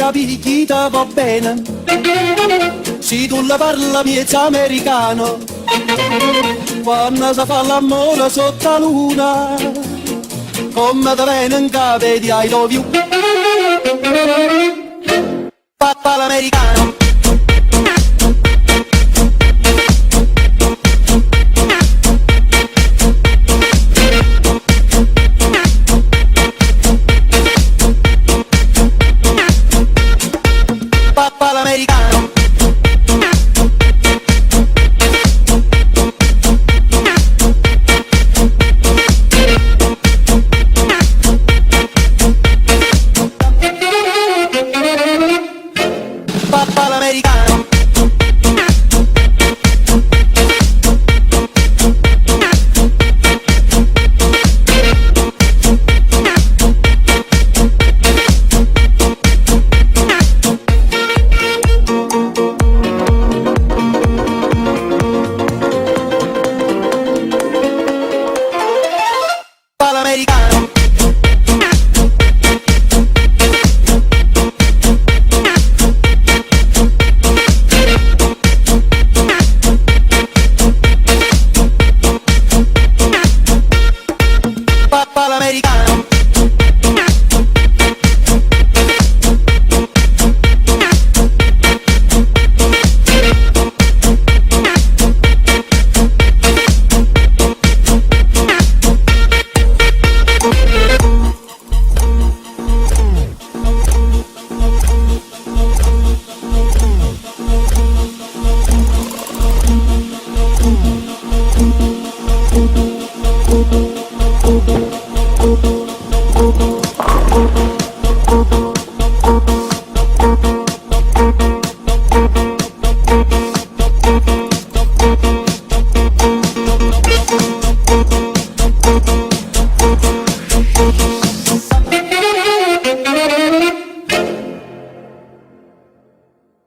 capire chi ti va bene. Se tu la parla miezza americano, quando si fa l'amore sotto la luna, come te viene in capo di I love you. Papà l'americano. Papà l'americano. Papà l'americano. Papà l'americano. Papà l'americano.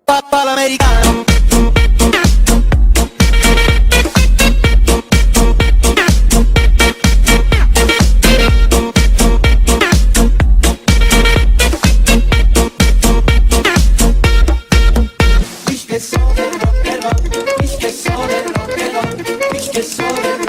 Papà l'americano. Ich che so del rock and roll, ich che so del rock and roll, ich che so del